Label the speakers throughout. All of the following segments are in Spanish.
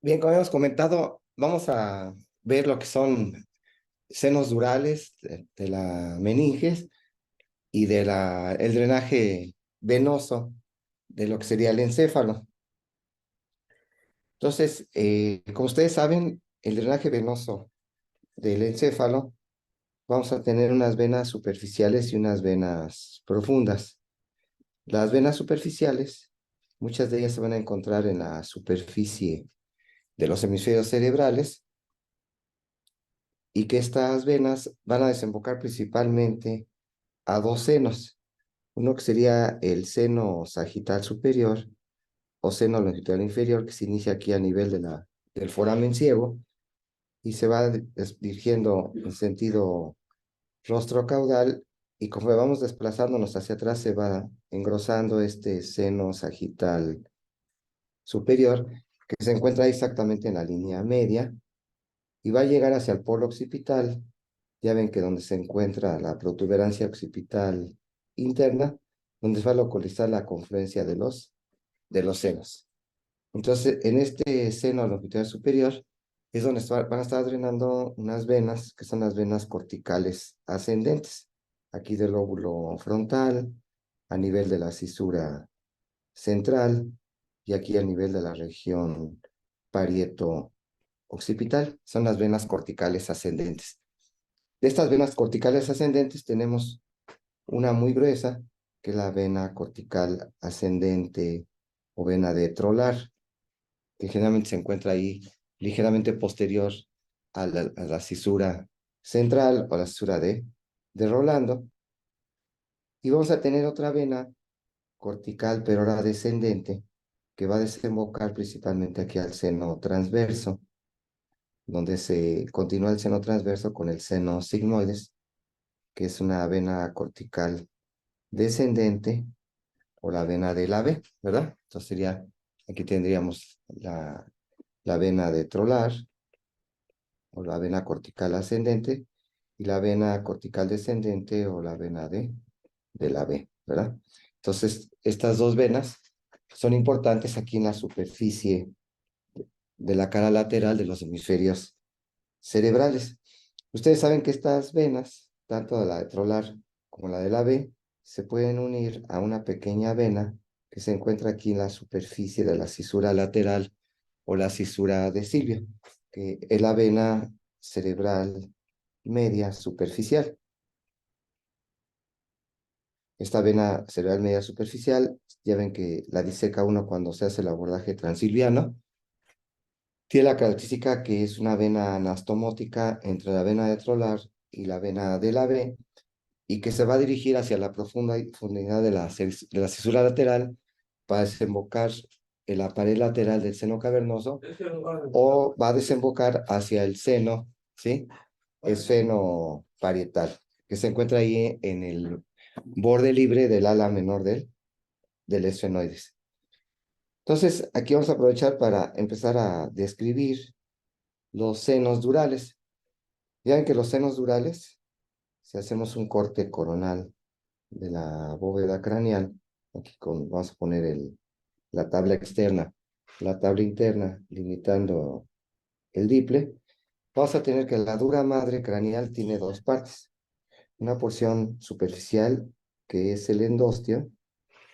Speaker 1: Bien, como hemos comentado, vamos a ver lo que son senos durales de la meninges y el drenaje venoso de lo que sería el encéfalo. Entonces, como ustedes saben, el drenaje venoso del encéfalo, vamos a tener unas venas superficiales y unas venas profundas. Las venas superficiales, muchas de ellas se van a encontrar en la superficie de los hemisferios cerebrales y que estas venas van a desembocar principalmente a dos senos. Uno que sería el seno sagital superior o seno longitudinal inferior, que se inicia aquí a nivel del foramen ciego y se va dirigiendo en sentido rostro-caudal, y conforme vamos desplazándonos hacia atrás se va engrosando este seno sagital superior, que se encuentra exactamente en la línea media y va a llegar hacia el polo occipital. Ya ven que donde se encuentra la protuberancia occipital interna, donde se va a localizar la confluencia de los senos. Entonces, en este seno longitudinal superior es donde van a estar drenando unas venas, que son las venas corticales ascendentes, aquí del lóbulo frontal, a nivel de la cisura central y aquí a nivel de la región parieto occipital. Son las venas corticales ascendentes. De estas venas corticales ascendentes tenemos una muy gruesa, que es la vena cortical ascendente o vena de Trolar, que generalmente se encuentra ahí ligeramente posterior a la cisura central o la cisura de Rolando. Y vamos a tener otra vena cortical, pero ahora descendente, que va a desembocar principalmente aquí al seno transverso, donde se continúa el seno transverso con el seno sigmoides, que es una vena cortical descendente, o la vena de la B, ¿verdad? Entonces aquí tendríamos la vena de Trolar, o la vena cortical ascendente, y la vena cortical descendente, o la vena de la B, ¿verdad? Entonces, estas dos venas son importantes aquí en la superficie de la cara lateral de los hemisferios cerebrales. Ustedes saben que estas venas, tanto la de Trolar como la de la B, se pueden unir a una pequeña vena que se encuentra aquí en la superficie de la cisura lateral o la cisura de Silvio, que es la vena cerebral media superficial. Esta vena cerebral media superficial, ya ven que la diseca uno cuando se hace el abordaje transilviano. Tiene la característica que es una vena anastomótica entre la vena de Trolar y la vena de la B, y que se va a dirigir hacia la profundidad de la cisura lateral para desembocar en la pared lateral del seno cavernoso, o va a desembocar hacia el seno, ¿sí? El seno parietal, que se encuentra ahí en el borde libre del ala menor del esfenoides. Entonces, aquí vamos a aprovechar para empezar a describir los senos durales. Ya ven que los senos durales, si hacemos un corte coronal de la bóveda craneal, vamos a poner la tabla externa, la tabla interna, limitando el diple, vamos a tener que la dura madre craneal tiene dos partes. Una porción superficial, que es el endostio,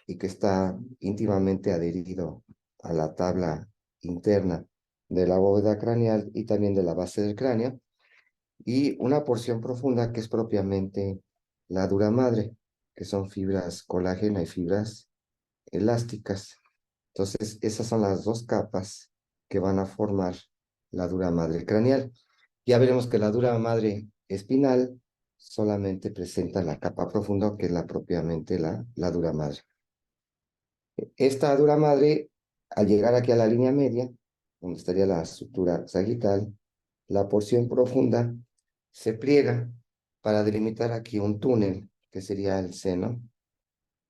Speaker 1: y que está íntimamente adherido a la tabla interna de la bóveda craneal y también de la base del cráneo, y una porción profunda que es propiamente la dura madre, que son fibras colágena y fibras elásticas. Entonces, esas son las dos capas que van a formar la dura madre craneal. Ya veremos que la dura madre espinal solamente presenta la capa profunda, que es propiamente la dura madre. Esta dura madre, al llegar aquí a la línea media, donde estaría la sutura sagital, la porción profunda se pliega para delimitar aquí un túnel, que sería el seno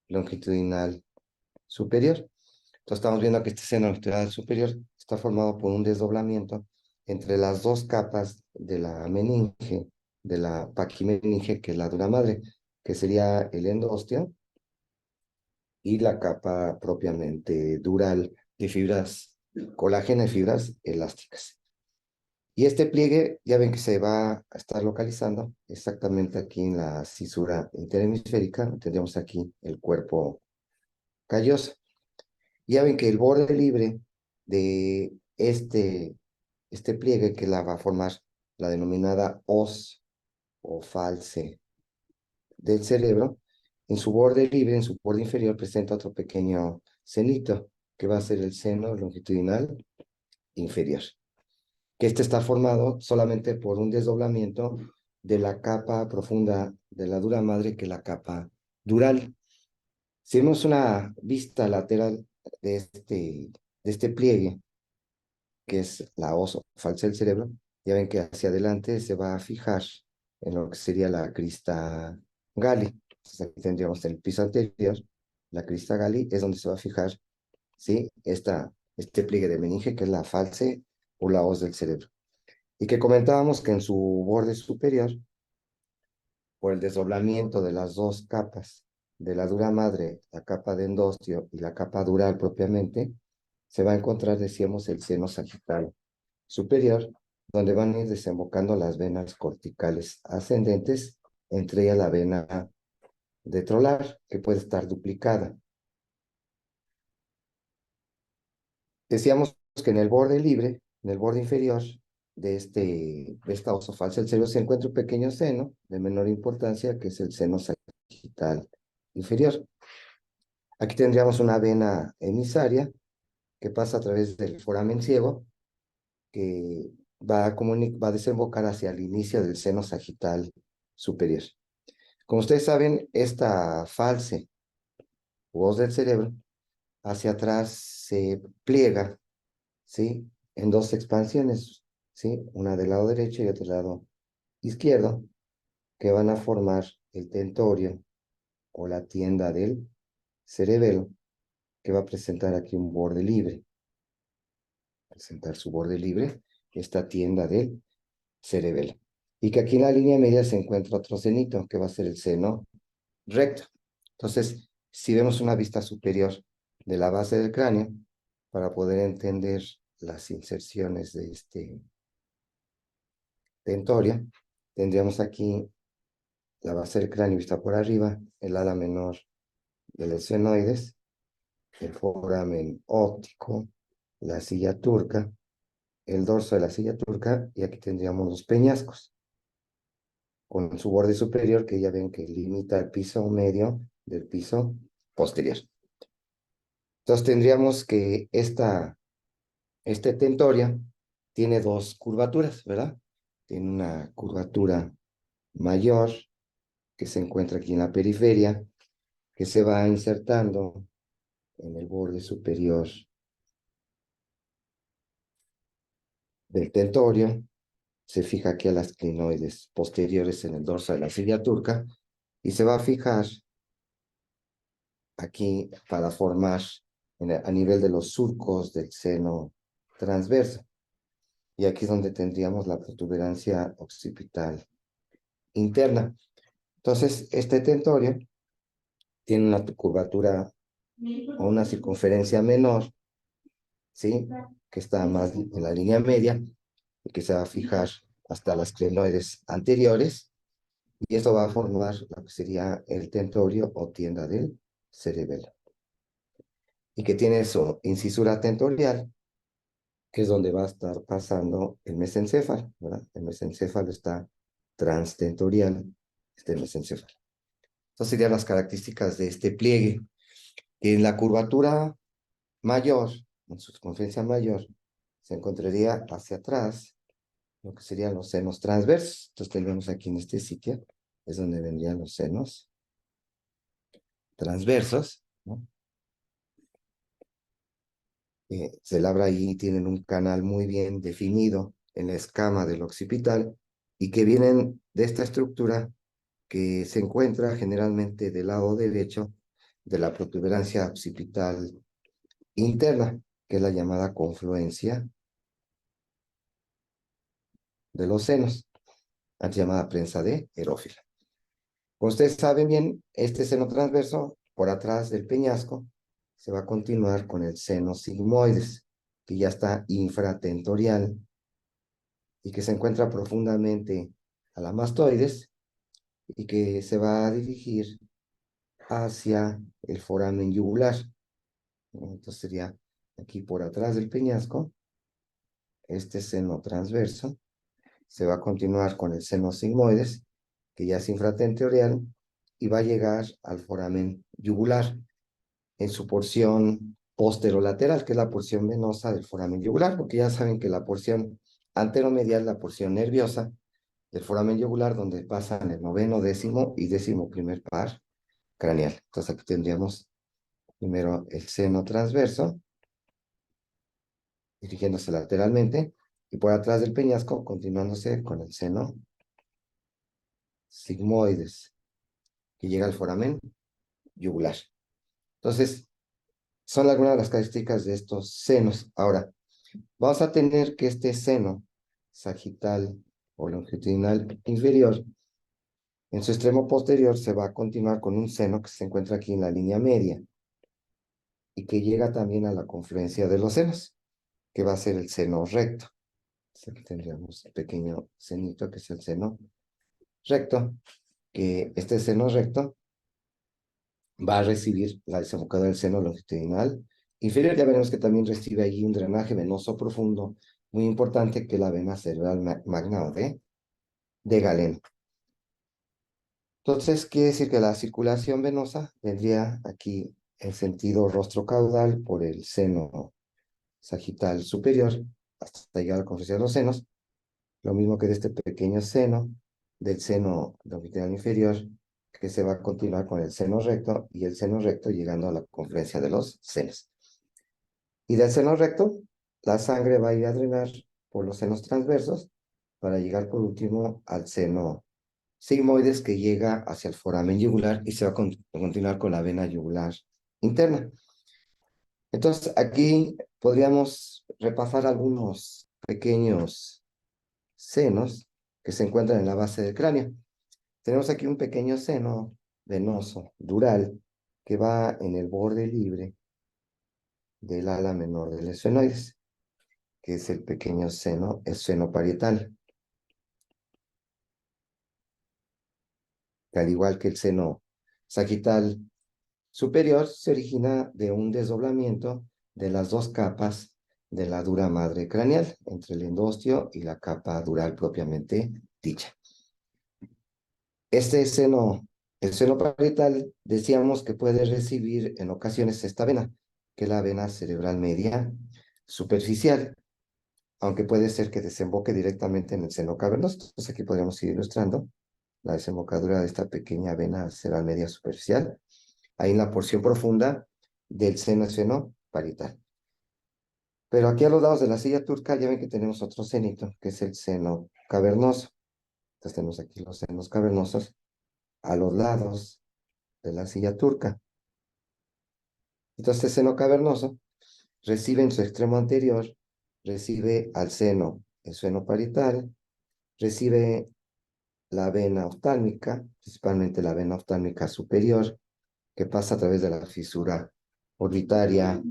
Speaker 1: longitudinal superior. Entonces estamos viendo que este seno longitudinal superior está formado por un desdoblamiento entre las dos capas de la meninge, de la paquimeninge, que es la dura madre, que sería el endostio, y la capa propiamente dural de fibras colágeno y fibras elásticas. Y este pliegue, ya ven que se va a estar localizando exactamente aquí en la cisura interhemisférica. Tendríamos aquí el cuerpo calloso. Ya ven que el borde libre de este pliegue, que la va a formar la denominada hoz o false del cerebro, en su borde libre, en su borde inferior, presenta otro pequeño cenito, que va a ser el seno longitudinal inferior, que este está formado solamente por un desdoblamiento de la capa profunda de la dura madre, que es la capa dural. Si vemos una vista lateral de este pliegue, que es la hoz falsa del cerebro, ya ven que hacia adelante se va a fijar en lo que sería la crista Galli. Entonces aquí tendríamos en el piso anterior, la crista Galli es donde se va a fijar, ¿sí? Este pliegue de meninge, que es la false o la hoz del cerebro. Y que comentábamos que en su borde superior, por el desdoblamiento de las dos capas de la dura madre, la capa de endostio y la capa dural propiamente, se va a encontrar, decíamos, el seno sagital superior, donde van a ir desembocando las venas corticales ascendentes, entre ellas la vena detrolar, que puede estar duplicada. Decíamos que en el borde libre, en el borde inferior de esta falsa del cerebro, se encuentra un pequeño seno de menor importancia, que es el seno sagital inferior. Aquí tendríamos una vena emisaria que pasa a través del foramen ciego, que va a desembocar hacia el inicio del seno sagital superior. Como ustedes saben, esta false voz del cerebro hacia atrás se pliega, ¿sí? En dos expansiones, ¿sí? Una del lado derecho y otra del lado izquierdo, que van a formar el tentorio o la tienda del cerebelo, que va a presentar aquí un borde libre. Presentar su borde libre, esta tienda del cerebelo. Y que aquí en la línea media se encuentra otro cenito, que va a ser el seno recto. Entonces, si vemos una vista superior de la base del cráneo, para poder entender las inserciones de este tentorio, tendríamos aquí la base del cráneo vista por arriba, el ala menor del esfenoides, el foramen óptico, la silla turca, el dorso de la silla turca, y aquí tendríamos los peñascos, con su borde superior, que ya ven que limita el piso medio del piso posterior. Entonces tendríamos que este tentorio tiene dos curvaturas, ¿verdad? Tiene una curvatura mayor, que se encuentra aquí en la periferia, que se va insertando en el borde superior del tentorio, se fija aquí a las clinoides posteriores en el dorso de la silla turca, y se va a fijar aquí para formar a nivel de los surcos del seno transverso. Y aquí es donde tendríamos la protuberancia occipital interna. Entonces, este tentorio tiene una curvatura o una circunferencia menor, ¿sí? Que está más en la línea media y que se va a fijar hasta las clinoides anteriores, y esto va a formar lo que sería el tentorio o tienda del cerebelo. Y que tiene su incisura tentorial, que es donde va a estar pasando el mesencéfalo, ¿verdad? El mesencéfalo está transtentorial, este mesencéfalo. Estas serían las características de este pliegue. En la curvatura mayor, en su circunferencia mayor, se encontraría hacia atrás lo que serían los senos transversos. Entonces tenemos aquí en este sitio, es donde vendrían los senos transversos, ¿no? Se labra ahí, tienen un canal muy bien definido en la escama del occipital, y que vienen de esta estructura que se encuentra generalmente del lado derecho de la protuberancia occipital interna, que es la llamada confluencia de los senos, antes llamada prensa de Herófila. Como ustedes saben bien, este seno transverso, por atrás del peñasco, se va a continuar con el seno sigmoides, que ya está infratentorial y que se encuentra profundamente a la mastoides y que se va a dirigir hacia el foramen yugular. Entonces sería aquí por atrás del peñasco, este seno transverso. Se va a continuar con el seno sigmoides, que ya es infratentorial, y va a llegar al foramen yugular en su porción posterolateral, que es la porción venosa del foramen yugular, porque ya saben que la porción anteromedial, la porción nerviosa del foramen yugular, donde pasan el noveno, décimo y décimo primer par craneal. Entonces aquí tendríamos primero el seno transverso, dirigiéndose lateralmente, y por atrás del peñasco, continuándose con el seno sigmoides, que llega al foramen yugular. Entonces, son algunas de las características de estos senos. Ahora, vamos a tener que este seno sagital o longitudinal inferior, en su extremo posterior se va a continuar con un seno que se encuentra aquí en la línea media y que llega también a la confluencia de los senos, que va a ser el seno recto. Entonces aquí tendríamos un pequeño senito que es el seno recto, que este seno recto va a recibir la desembocadura del seno longitudinal inferior. Ya veremos que también recibe allí un drenaje venoso profundo muy importante, que es la vena cerebral magna o de Galeno. Entonces, quiere decir que la circulación venosa vendría aquí en sentido rostro-caudal por el seno sagital superior hasta llegar a la confluencia de los senos, lo mismo que de este pequeño seno, del seno longitudinal inferior, que se va a continuar con el seno recto, y el seno recto llegando a la confluencia de los senos. Y del seno recto, la sangre va a ir a drenar por los senos transversos para llegar por último al seno sigmoides, que llega hacia el foramen yugular y se va a continuar con la vena yugular interna. Entonces, aquí podríamos repasar algunos pequeños senos que se encuentran en la base del cráneo. Tenemos aquí un pequeño seno venoso, dural, que va en el borde libre del ala menor del esfenoides, que es el pequeño seno esfenoparietal, que al igual que el seno sagital superior, se origina de un desdoblamiento de las dos capas de la dura madre craneal, entre el endostio y la capa dural propiamente dicha. Este seno, el seno parietal, decíamos que puede recibir en ocasiones esta vena, que es la vena cerebral media superficial, aunque puede ser que desemboque directamente en el seno cavernoso. Entonces aquí podríamos ir ilustrando la desembocadura de esta pequeña vena cerebral media superficial, ahí en la porción profunda del seno parietal. Pero aquí a los lados de la silla turca ya ven que tenemos otro senito, que es el seno cavernoso. Entonces tenemos aquí los senos cavernosos a los lados de la silla turca. Entonces, el seno cavernoso recibe en su extremo anterior, recibe al seno, el seno parietal, recibe la vena oftálmica, principalmente la vena oftálmica superior, que pasa a través de la fisura orbitaria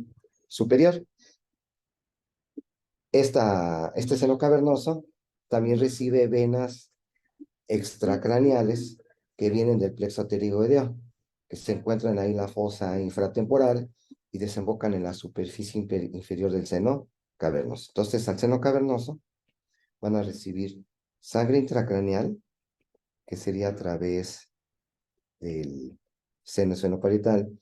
Speaker 1: superior. Este seno cavernoso también recibe venas extracraneales que vienen del plexo pterigoideo, que se encuentran ahí en la fosa infratemporal y desembocan en la superficie inferior del seno cavernoso. Entonces, al seno cavernoso van a recibir sangre intracraneal, que sería a través del seno parietal,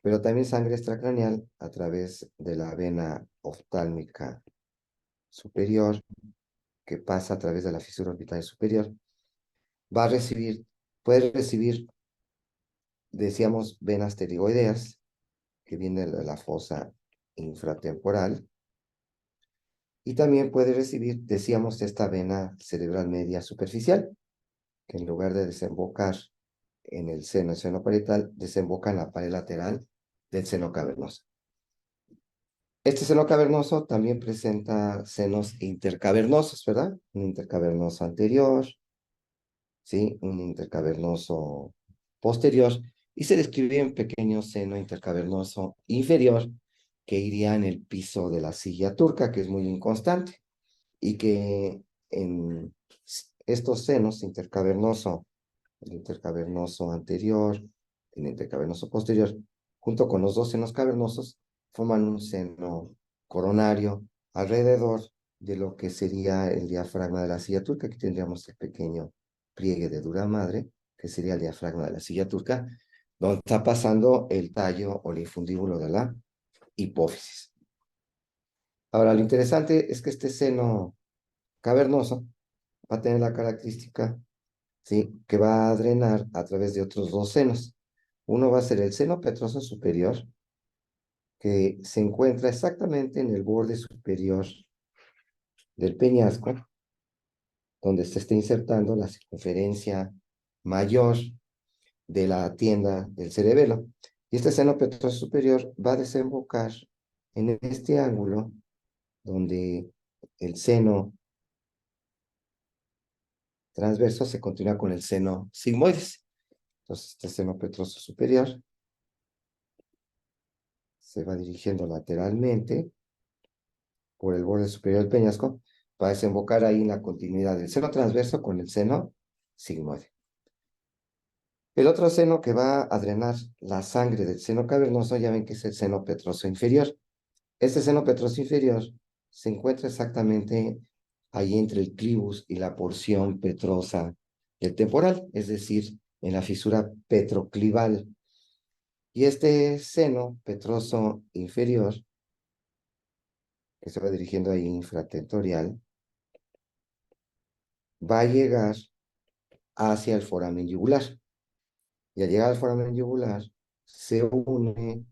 Speaker 1: pero también sangre extracraneal a través de la vena oftálmica superior, que pasa a través de la fisura orbital superior. Puede recibir, decíamos, venas pterigoideas, que vienen de la fosa infratemporal, y también puede recibir, decíamos, esta vena cerebral media superficial, que en lugar de desembocar en el seno parietal, desemboca en la pared lateral del seno cavernoso. Este seno cavernoso también presenta senos intercavernosos, ¿verdad? Un intercavernoso anterior, ¿sí? Un intercavernoso posterior, y se describe un pequeño seno intercavernoso inferior, que iría en el piso de la silla turca, que es muy inconstante, y que en estos senos intercavernoso, el intercavernoso anterior, el intercavernoso posterior, junto con los dos senos cavernosos, forman un seno coronario alrededor de lo que sería el diafragma de la silla turca. Aquí tendríamos el pequeño pliegue de dura madre, que sería el diafragma de la silla turca, donde está pasando el tallo o el infundíbulo de la hipófisis. Ahora, lo interesante es que este seno cavernoso va a tener la característica, ¿sí?, que va a drenar a través de otros dos senos. Uno va a ser el seno petroso superior, que se encuentra exactamente en el borde superior del peñasco, donde se está insertando la circunferencia mayor de la tienda del cerebelo. Y este seno petroso superior va a desembocar en este ángulo donde el seno transverso se continúa con el seno sigmoides. Entonces, este seno petroso superior se va dirigiendo lateralmente por el borde superior del peñasco para desembocar ahí en la continuidad del seno transverso con el seno sigmoide. El otro seno que va a drenar la sangre del seno cavernoso, ya ven que es el seno petroso inferior. Este seno petroso inferior se encuentra exactamente ahí entre el clivus y la porción petrosa del temporal, es decir, en la fisura petroclival. Y este seno petroso inferior, que se va dirigiendo ahí infratentorial, va a llegar hacia el foramen yugular. Y al llegar al foramen yugular, se une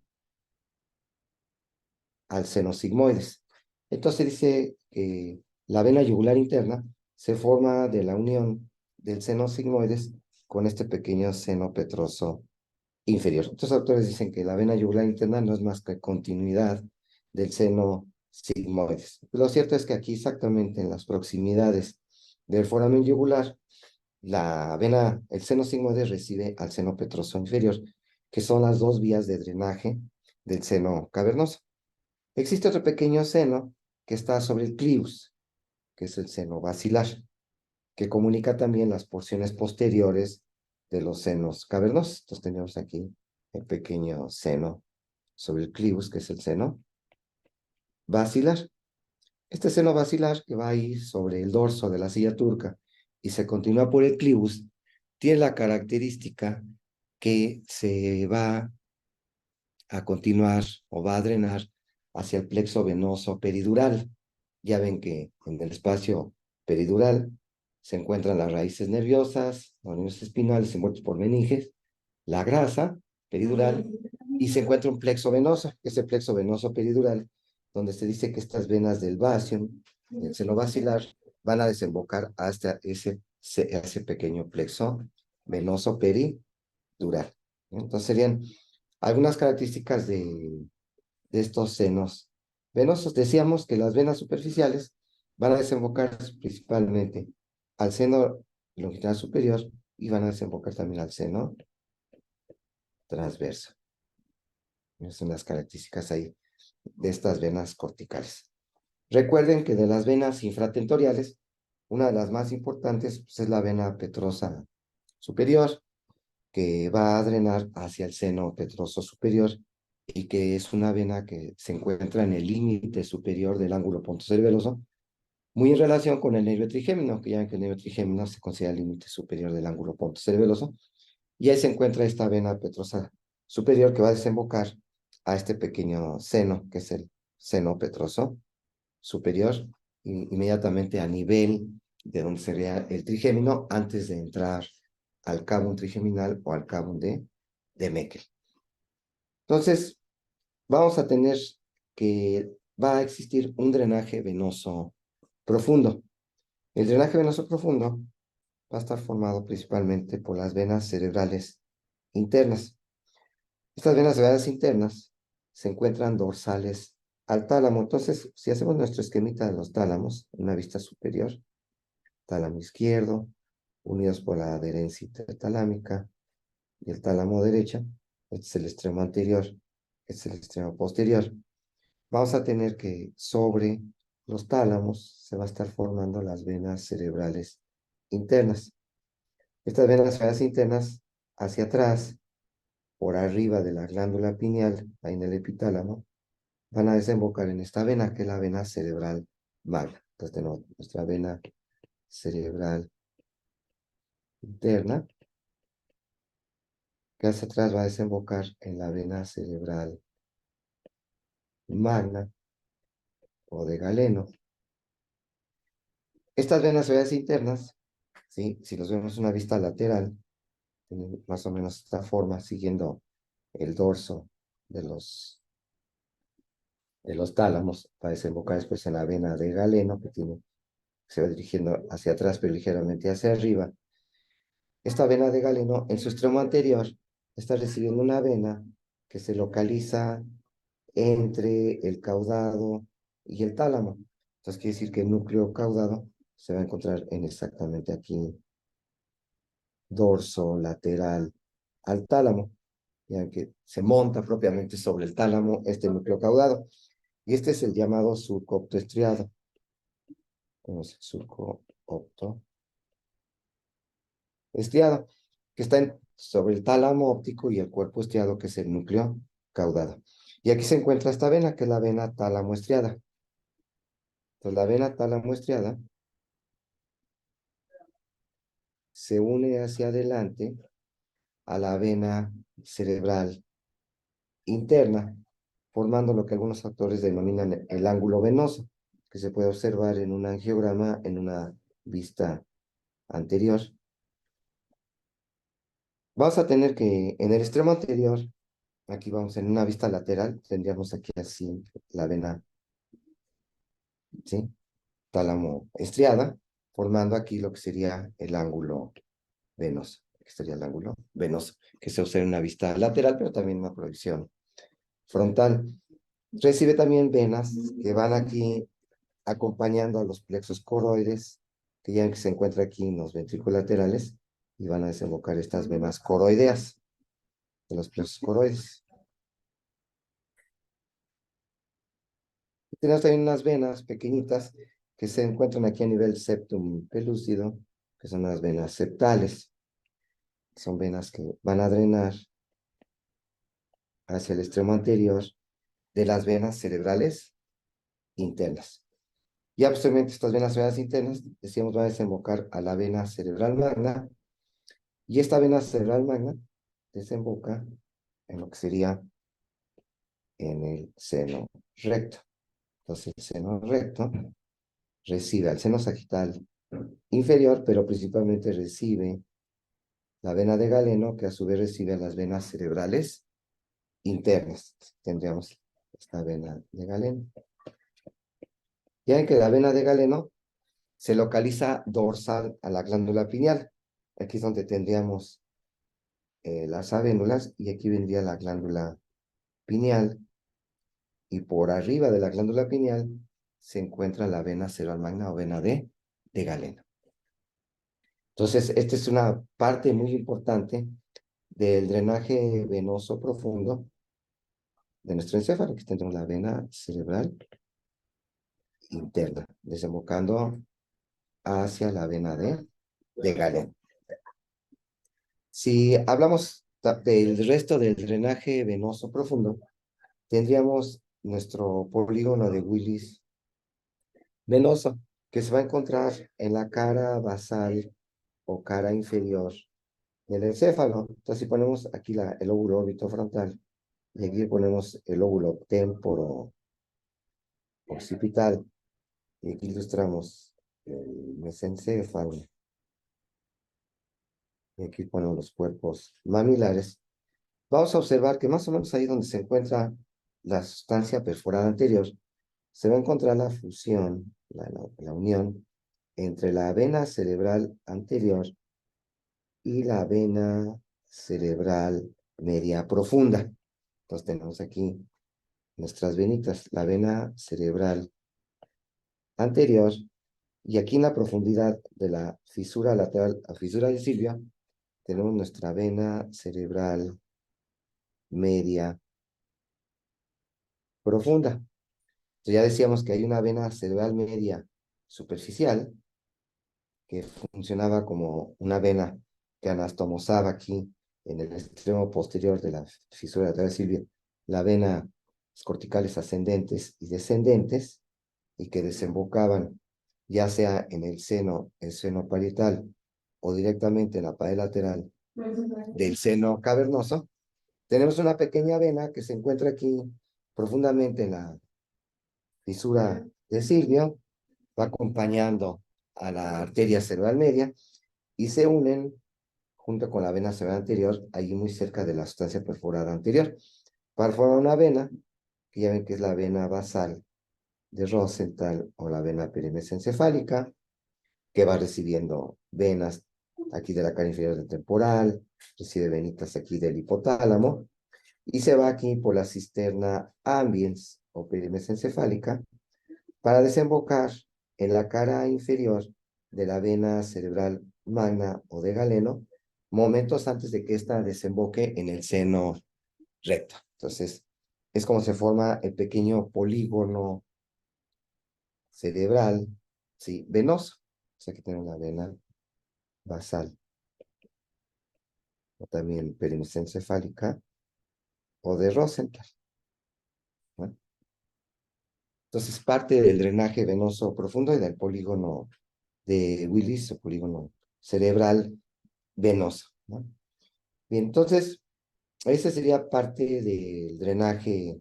Speaker 1: al seno sigmoides. Entonces dice que la vena yugular interna se forma de la unión del seno sigmoides con este pequeño seno petroso inferior. Estos autores dicen que la vena yugular interna no es más que continuidad del seno sigmoides. Lo cierto es que aquí exactamente en las proximidades del foramen yugular, el seno sigmoides recibe al seno petroso inferior, que son las dos vías de drenaje del seno cavernoso. Existe otro pequeño seno que está sobre el clivus, que es el seno basilar, que comunica también las porciones posteriores de los senos cavernosos. Entonces tenemos aquí el pequeño seno sobre el clivus, que es el seno basilar. Este seno basilar, que va ahí sobre el dorso de la silla turca y se continúa por el clivus, tiene la característica que se va a continuar o va a drenar hacia el plexo venoso peridural. Ya ven que en el espacio peridural se encuentran las raíces nerviosas, los nervios espinales envueltos por meninges, la grasa peridural, y se encuentra un plexo venoso, que es el plexo venoso peridural, donde se dice que estas venas del vacium, del seno basilar, van a desembocar hasta ese pequeño plexo venoso peridural. Entonces serían algunas características de estos senos venosos. Decíamos que las venas superficiales van a desembocar principalmente al seno longitudinal superior y van a desembocar también al seno transverso. Esas son las características ahí de estas venas corticales. Recuerden que de las venas infratentoriales, una de las más importantes pues, es la vena petrosa superior, que va a drenar hacia el seno petroso superior y que es una vena que se encuentra en el límite superior del ángulo pontocerebeloso, muy en relación con el nervio trigémino, que ya ven que el nervio trigémino se considera el límite superior del ángulo pontocerebeloso, y ahí se encuentra esta vena petrosa superior que va a desembocar a este pequeño seno, que es el seno petroso superior, inmediatamente a nivel de donde sería el trigémino antes de entrar al cabo trigeminal o al cabo de Meckel. Entonces, vamos a tener que va a existir un drenaje venoso profundo. El drenaje venoso profundo va a estar formado principalmente por las venas cerebrales internas. Estas venas cerebrales internas se encuentran dorsales al tálamo. Entonces, si hacemos nuestro esquemita de los tálamos, una vista superior, tálamo izquierdo, unidos por la adherencia intertalámica y el tálamo derecha, este es el extremo anterior, este es el extremo posterior. vamos a tener que sobre los tálamos se va a estar formando las venas cerebrales internas. Estas venas cerebrales internas hacia atrás, por arriba de la glándula pineal, ahí en el epitálamo, van a desembocar en esta vena, que es la vena cerebral magna. Entonces tenemos nuestra vena cerebral interna, que hacia atrás va a desembocar en la vena cerebral magna o de Galeno. Estas venas cerebrales internas, ¿sí? Si nos vemos una vista lateral, tienen más o menos esta forma, siguiendo el dorso de los tálamos, para desembocar después en la vena de Galeno, que se va dirigiendo hacia atrás, pero ligeramente hacia arriba. Esta vena de Galeno, en su extremo anterior, está recibiendo una vena que se localiza entre el caudado y el tálamo. Entonces quiere decir que el núcleo caudado se va a encontrar en exactamente aquí, dorso lateral al tálamo, ya que se monta propiamente sobre el tálamo este núcleo caudado. Y este es el llamado surco optoestriado. Tenemos el surco optoestriado, que está sobre el tálamo óptico y el cuerpo estriado, que es el núcleo caudado. Y aquí se encuentra esta vena, que es la vena tálamo estriada. Entonces, la vena tálamo estriada se une hacia adelante a la vena cerebral interna, formando lo que algunos autores denominan el ángulo venoso, que se puede observar en un angiograma en una vista anterior. Vamos a tener que, en el extremo anterior, aquí vamos en una vista lateral, tendríamos aquí así la vena, ¿sí? Tálamo estriada, formando aquí lo que sería el ángulo venoso. Aquí estaría el ángulo venoso, que se observa en una vista lateral, pero también una proyección frontal. Recibe también venas que van aquí acompañando a los plexos coroides, que ya se encuentra aquí en los ventrículos laterales, y van a desembocar estas venas coroideas de los plexos coroides. Y tenemos también unas venas pequeñitas que se encuentran aquí a nivel septum pelúcido, que son las venas septales. Son venas que van a drenar hacia el extremo anterior de las venas cerebrales internas. Ya posteriormente estas venas cerebrales internas, decíamos, van a desembocar a la vena cerebral magna, y esta vena cerebral magna desemboca en lo que sería en el seno recto. Entonces el seno recto recibe al seno sagital inferior, pero principalmente recibe la vena de Galeno, que a su vez recibe a las venas cerebrales internas. Tendríamos esta vena de Galeno. Ya en que la vena de Galeno se localiza dorsal a la glándula pineal. Aquí es donde tendríamos las avénulas, y aquí vendría la glándula pineal, y por arriba de la glándula pineal se encuentra la vena cerebral magna o vena de Galeno. Entonces, esta es una parte muy importante del drenaje venoso profundo de nuestro encéfalo, que tendremos la vena cerebral interna, desembocando hacia la vena de Galeno. Si hablamos del resto del drenaje venoso profundo, tendríamos nuestro polígono de Willis venoso, que se va a encontrar en la cara basal o cara inferior del encéfalo. Entonces, si ponemos aquí el lóbulo orbitofrontal, y aquí ponemos el lóbulo temporo occipital, y aquí ilustramos el mesencéfalo, y aquí ponemos los cuerpos mamilares, vamos a observar que más o menos ahí donde se encuentra la sustancia perforada anterior, se va a encontrar la fusión, la unión entre la vena cerebral anterior y la vena cerebral media profunda. Entonces tenemos aquí nuestras venitas, la vena cerebral anterior, y aquí en la profundidad de la fisura lateral a fisura de Silvia, tenemos nuestra vena cerebral media profunda. Ya decíamos que hay una vena cerebral media superficial que funcionaba como una vena que anastomosaba aquí en el extremo posterior de la fisura lateral silvia, la vena corticales ascendentes y descendentes, y que desembocaban ya sea en el seno parietal, o directamente en la pared lateral del seno cavernoso. Tenemos una pequeña vena que se encuentra aquí profundamente en la fisura de Silvio, va acompañando a la arteria cerebral media y se unen junto con la vena cerebral anterior, ahí muy cerca de la sustancia perforada anterior, para formar una vena, que ya ven que es la vena basal de Rosenthal o la vena perimesencefálica, que va recibiendo venas aquí de la cara inferior del temporal, recibe venitas aquí del hipotálamo, y se va aquí por la cisterna ambiens o perimesencefálica para desembocar en la cara inferior de la vena cerebral magna o de Galeno, momentos antes de que ésta desemboque en el seno recto. Entonces, es como se forma el pequeño polígono cerebral, sí, venoso. O sea, que tenemos la vena basal, o también perimesencefálica, o de Rosenthal, ¿no? Entonces, parte del drenaje venoso profundo y del polígono de Willis, o polígono cerebral venoso, ¿no? Bien, entonces, esa sería parte del drenaje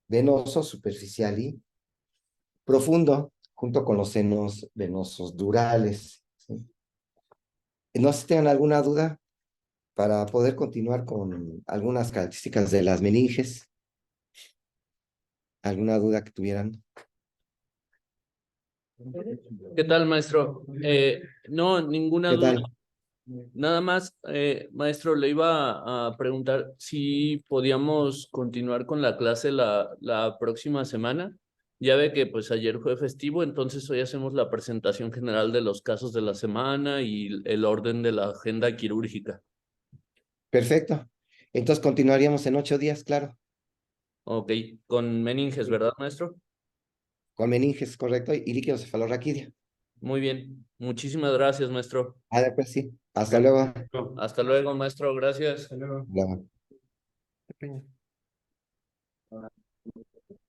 Speaker 1: venoso superficial y profundo, junto con los senos venosos durales, ¿sí? No sé si tengan alguna duda para poder continuar con algunas características de las meninges. ¿Alguna duda que tuvieran?
Speaker 2: ¿Qué tal, maestro? No, ninguna
Speaker 1: ¿Qué
Speaker 2: duda.
Speaker 1: tal?
Speaker 2: Nada más, maestro, le iba a preguntar si podíamos continuar con la clase la próxima semana. Ya ve que pues ayer fue festivo, entonces hoy hacemos la presentación general de los casos de la semana y el orden de la agenda quirúrgica.
Speaker 1: Perfecto. Entonces continuaríamos en 8 días, claro.
Speaker 2: Ok, con meninges, ¿verdad, maestro?
Speaker 1: Con meninges, correcto, y líquido cefalorraquídeo.
Speaker 2: Muy bien. Muchísimas gracias, maestro.
Speaker 1: Ah, pues sí. Hasta luego.
Speaker 2: Hasta luego, maestro. Gracias.
Speaker 1: Luego.